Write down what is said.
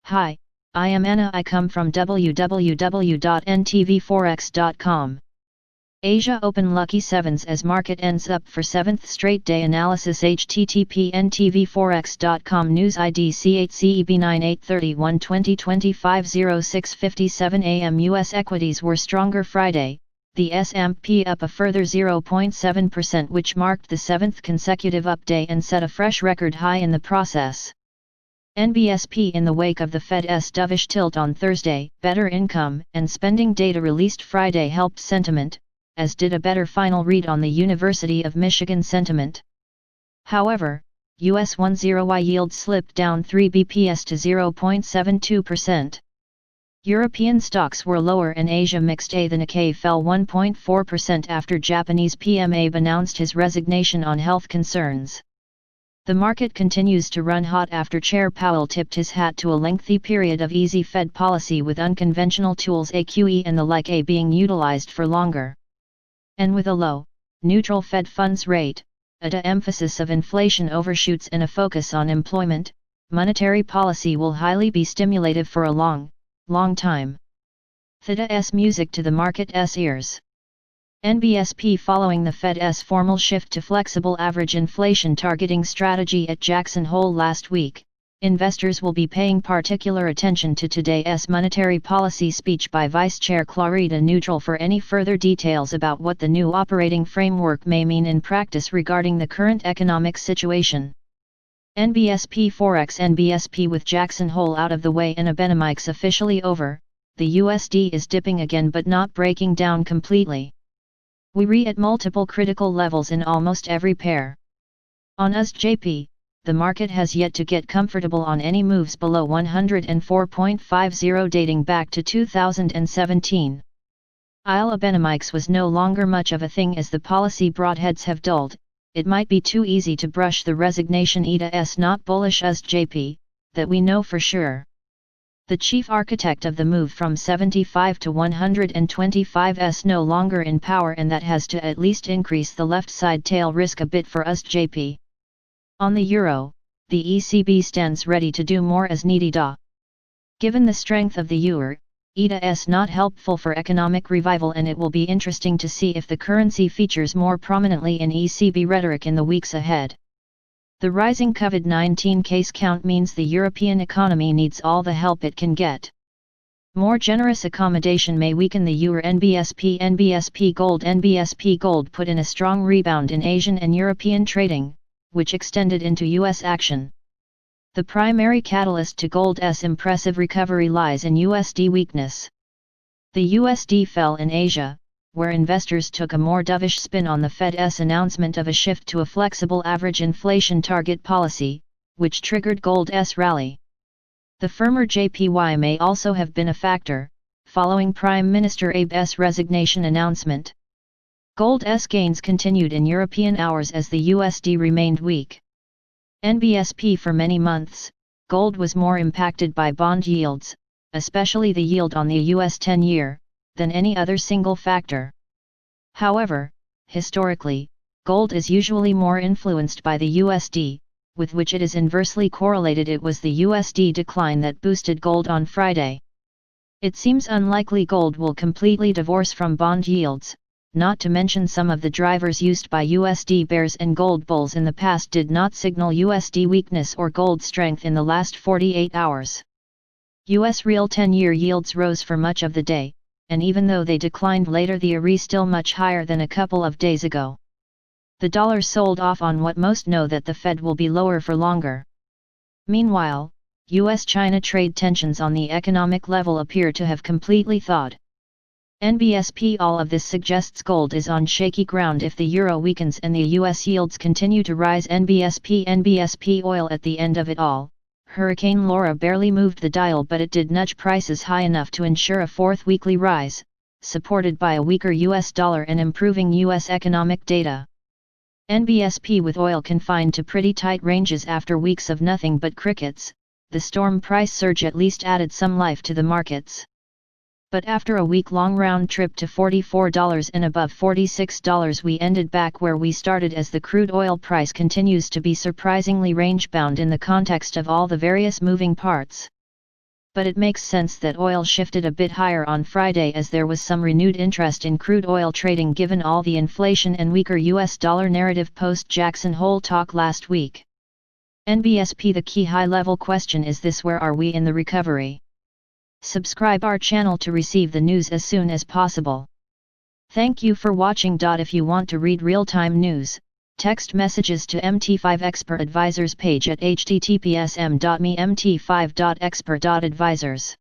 Hi, I am Anna. I come from www.ntvforex.com. Asia Open Lucky 7s as market ends up for 7th straight day analysis. http ntvforex.com news ID C8CEB 9831 2025 0657 AM. US equities were stronger Friday, the S&P up a further 0.7%, which marked the 7th consecutive up day and set a fresh record high in the process. NBSP in the wake of the Fed's dovish tilt on Thursday, better income and spending data released Friday helped sentiment, as did a better final read on the University of Michigan sentiment. However, US 10-year yield slipped down 3 bps to 0.72%. European stocks were lower and Asia mixed. The Nikkei fell 1.4% after Japanese PM Abe announced his resignation on health concerns. The market continues to run hot after Chair Powell tipped his hat to a lengthy period of easy Fed policy with unconventional tools QE and the like being utilized for longer. And with a low, neutral Fed funds rate, a emphasis of inflation overshoots and a focus on employment, monetary policy will highly be stimulative for a long time. Theta's music to the market's ears. NBSP following the Fed's formal shift to flexible average inflation targeting strategy at Jackson Hole last week, investors will be paying particular attention to today's monetary policy speech by Vice Chair Clarida Neutral for any further details about what the new operating framework may mean in practice regarding the current economic situation. NBSP Forex. NBSP with Jackson Hole out of the way and Abenomics officially over, the USD is dipping again but not breaking down completely. We re at multiple critical levels in almost every pair. On USD-JP, the market has yet to get comfortable on any moves below 104.50 dating back to 2017. Abenomics was no longer much of a thing as the policy broadheads have dulled. It might be too easy to brush the resignation EDA's not bullish USD-JP, that we know for sure. The chief architect of the move from 75 to 125's no longer in power, and that has to at least increase the left side tail risk a bit for USD-JP. On the euro, the ECB stands ready to do more as needed. Given the strength of the euro, EDA's not helpful for economic revival, and it will be interesting to see if the currency features more prominently in ECB rhetoric in the weeks ahead. The rising COVID-19 case count means the European economy needs all the help it can get. More generous accommodation may weaken the euro. NBSP Gold put in a strong rebound in Asian and European trading, which extended into US action. The primary catalyst to gold's impressive recovery lies in USD weakness. The USD fell in Asia, where investors took a more dovish spin on the Fed's announcement of a shift to a flexible average inflation target policy, which triggered gold's rally. The firmer JPY may also have been a factor, following Prime Minister Abe's resignation announcement. Gold's gains continued in European hours as the USD remained weak. NBSP for many months, gold was more impacted by bond yields, especially the yield on the US 10-year, than any other single factor. However, historically, gold is usually more influenced by the USD, with which it is inversely correlated. It was the USD decline that boosted gold on Friday. It seems unlikely gold will completely divorce from bond yields, not to mention some of the drivers used by USD bears and gold bulls in the past did not signal USD weakness or gold strength in the last 48 hours. US real 10-year yields rose for much of the day, and even though they declined later, the ARI still much higher than a couple of days ago. The dollar sold off on what most know that the Fed will be lower for longer. Meanwhile, US-China trade tensions on the economic level appear to have completely thawed. NBSP. All of this suggests gold is on shaky ground if the euro weakens and the US yields continue to rise. NBSP oil. At the end of it all, Hurricane Laura barely moved the dial, but it did nudge prices high enough to ensure a fourth weekly rise, supported by a weaker US dollar and improving US economic data. NBSP with oil confined to pretty tight ranges after weeks of nothing but crickets, the storm price surge at least added some life to the markets. But after a week-long round trip to $44 and above $46, we ended back where we started as the crude oil price continues to be surprisingly range-bound in the context of all the various moving parts. but it makes sense that oil shifted a bit higher on Friday as there was some renewed interest in crude oil trading given all the inflation and weaker US dollar narrative post-Jackson Hole talk last week. NBSP. The key high-level question is this: where are we in the recovery? Subscribe our channel to receive the news as soon as possible. Thank you for watching. If you want to read real-time news, text messages to MT5 Expert Advisors page at https://m.me/mt5.expert.advisors.